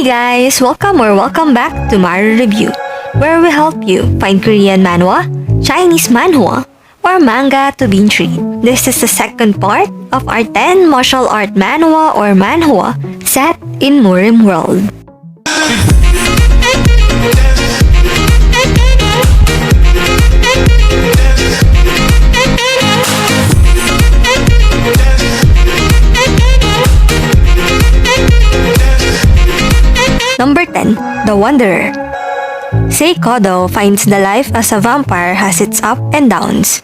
Hey guys! Welcome back to Maru Review, where we help you find Korean manhwa, Chinese manhwa, or manga to binge read. This is the second part of our 10 martial art manhwa or manhwa set in Murim world. Number 10. The Wanderer. Seikodo finds the life as a vampire has its up and downs.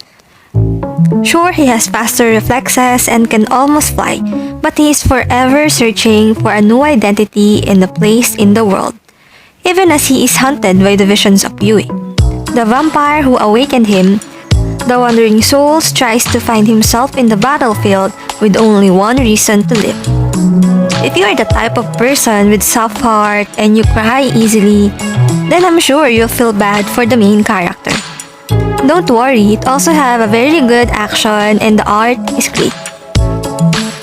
Sure, he has faster reflexes and can almost fly, but he is forever searching for a new identity and a place in the world, even as he is hunted by the visions of Yui, the vampire who awakened him. The wandering soul tries to find himself in the battlefield with only one reason to live. If you are the type of person with soft heart and you cry easily, then I'm sure you'll feel bad for the main character. Don't worry, it also have a very good action and the art is great.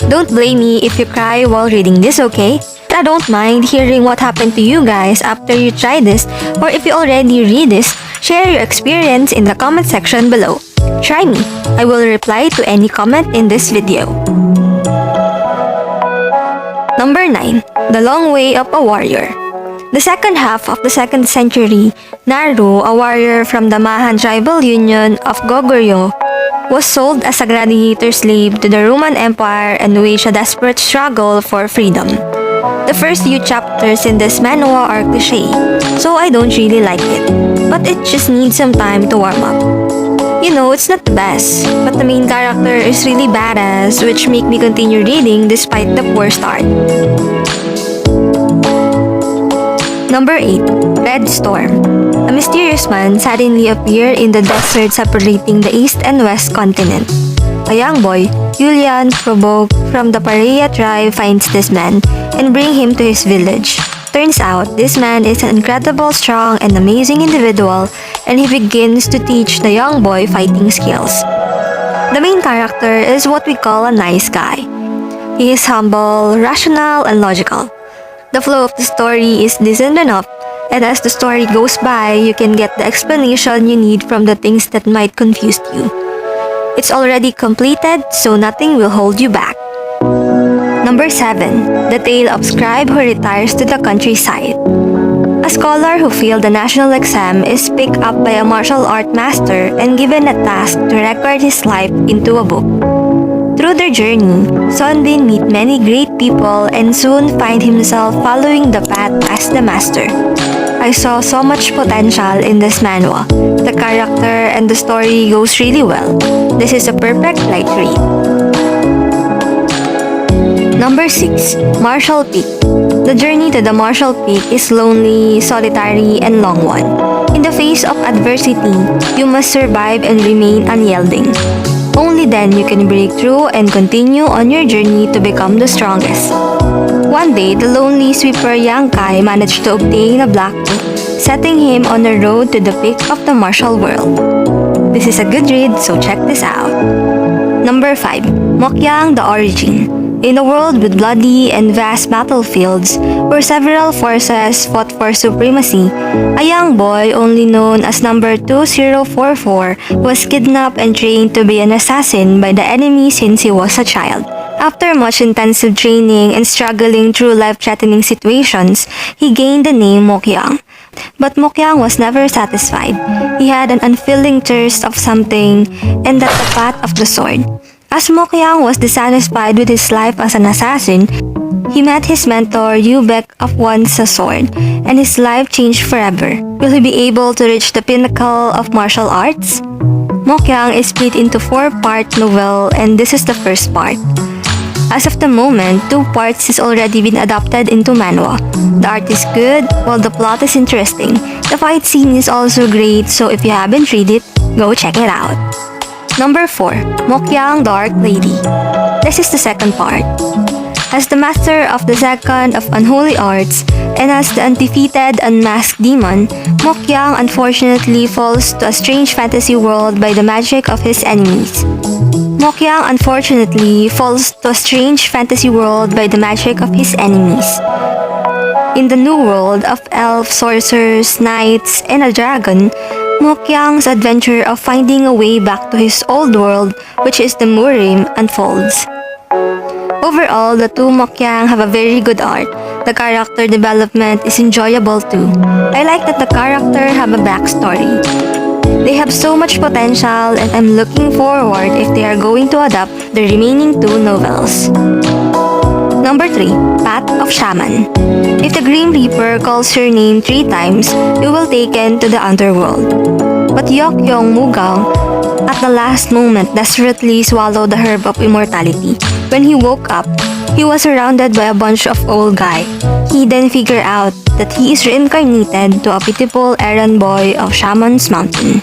Don't blame me if you cry while reading this, okay? I don't mind hearing what happened to you guys after you try this, or if you already read this, share your experience in the comment section below. Try me. I will reply to any comment in this video. Number 9. The Long Way of a Warrior. The second half of the 2nd century, Naru, a warrior from the Mahan tribal union of Goguryeo, was sold as a gladiator slave to the Roman Empire and waged a desperate struggle for freedom. The first few chapters in this manhwa are cliché, so I don't really like it, but it just needs some time to warm up. You know, it's not the best, but the main character is really badass, which make me continue reading despite the poor start. Number 8. Red Storm. A mysterious man suddenly appeared in the desert separating the east and west continent. A young boy, Julian Probok, from the Pareya tribe finds this man and bring him to his village. Turns out, this man is an incredible, strong, and amazing individual, and he begins to teach the young boy fighting skills. The main character is what we call a nice guy. He is humble, rational, and logical. The flow of the story is decent enough, and as the story goes by, you can get the explanation you need from the things that might confuse you. It's already completed, so nothing will hold you back. Number 7. The Tale of Scribe Who Retires to the Countryside. A scholar who failed the national exam is picked up by a martial art master and given a task to record his life into a book. Through their journey, Sunbin meet many great people and soon find himself following the path as the master. I saw so much potential in this manhwa. The character and the story goes really well. This is a perfect light read. Number 6. Martial Peak. The journey to the Martial Peak is lonely, solitary, and long one. In the face of adversity, you must survive and remain unyielding. Only then you can break through and continue on your journey to become the strongest. One day, the lonely sweeper Yang Kai managed to obtain a black book, setting him on the road to the peak of the martial world. This is a good read, so check this out. Number 5. Mokyang, The Origin. In a world with bloody and vast battlefields, where several forces fought for supremacy, a young boy, only known as number 2044, was kidnapped and trained to be an assassin by the enemy since he was a child. After much intensive training and struggling through life-threatening situations, he gained the name Mokyang. But Mokyang was never satisfied. He had an unfeeling thirst of something, and that's the path of the sword. As Mokyang was dissatisfied with his life as an assassin, he met his mentor Yubek of Once a Sword, and his life changed forever. Will he be able to reach the pinnacle of martial arts? Mokyang is split into 4-part novel, and this is the first part. As of the moment, 2 parts has already been adapted into manhwa. The art is good, while the plot is interesting. The fight scene is also great, so if you haven't read it, go check it out. Number 4. Mokyang, The Dark Lady. This is the second part. As the master of the second of unholy arts, and as the undefeated unmasked demon, Mokyang unfortunately falls to a strange fantasy world by the magic of his enemies. Mokyang unfortunately falls to a strange fantasy world by the magic of his enemies. In the new world of elves, sorcerers, knights, and a dragon, Mokyang's adventure of finding a way back to his old world, which is the Murim, unfolds. Overall, the two Mokyang have a very good art. The character development is enjoyable too. I like that the character have a backstory. They have so much potential and I'm looking forward if they are going to adapt the remaining two novels. Number 3. Path of Shaman. If the Grim Reaper calls your name 3 times, you will taken to the underworld. But Mokyang Mookhyang, at the last moment, desperately swallowed the herb of immortality. When he woke up, he was surrounded by a bunch of old guys. He then figured out that he is reincarnated to a pitiful errand boy of Shaman's Mountain.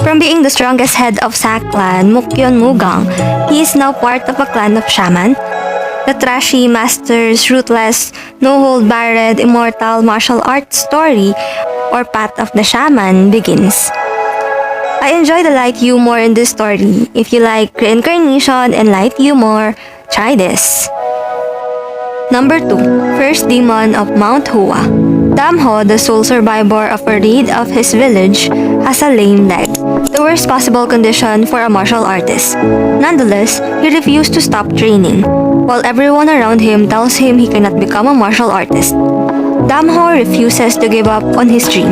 From being the strongest head of Sak clan, Mookhyang, he is now part of a clan of Shaman. The trashy, master's, ruthless, no-hold-barred, immortal martial arts story or Path of the Shaman begins. I enjoy the light humor in this story. If you like reincarnation and light humor, try this. Number 2. First Demon of Mount Hua. Damho, the sole survivor of a raid of his village, has a lame leg, the worst possible condition for a martial artist. Nonetheless, he refused to stop training, while everyone around him tells him he cannot become a martial artist. Damho refuses to give up on his dream.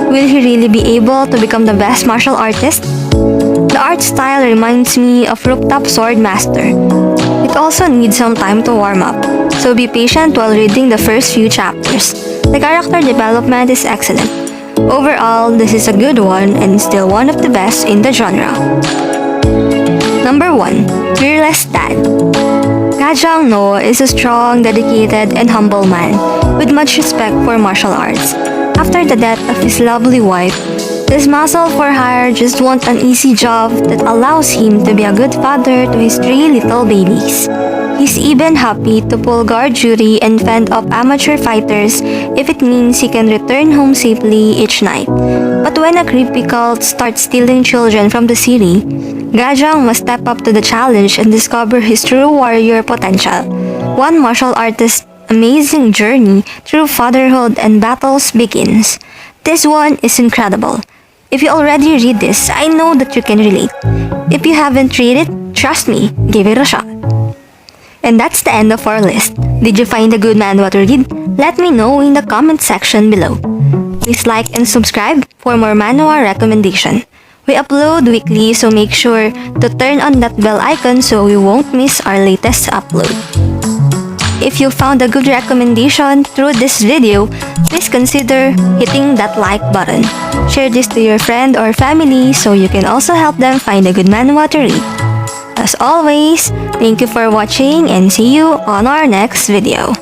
Will he really be able to become the best martial artist? The art style reminds me of Rooftop Sword Master. It also needs some time to warm up, so be patient while reading the first few chapters. The character development is excellent. Overall, this is a good one and still one of the best in the genre. Number 1. Peerless Dad. Kajang No is a strong, dedicated, and humble man with much respect for martial arts. After the death of his lovely wife, this muscle for hire just wants an easy job that allows him to be a good father to his 3 little babies. He's even happy to pull guard duty and fend off amateur fighters if it means he can return home safely each night. But when a creepy cult starts stealing children from the city, Gajang must step up to the challenge and discover his true warrior potential. One martial artist's amazing journey through fatherhood and battles begins. This one is incredible. If you already read this, I know that you can relate. If you haven't read it, trust me, give it a shot. And that's the end of our list. Did you find a good manhwa to read? Let me know in the comment section below. Please like and subscribe for more manhwa recommendation. We upload weekly, so make sure to turn on that bell icon so you won't miss our latest upload. If you found a good recommendation through this video, please consider hitting that like button. Share this to your friend or family so you can also help them find a good manhwa to read. As always, thank you for watching and see you on our next video.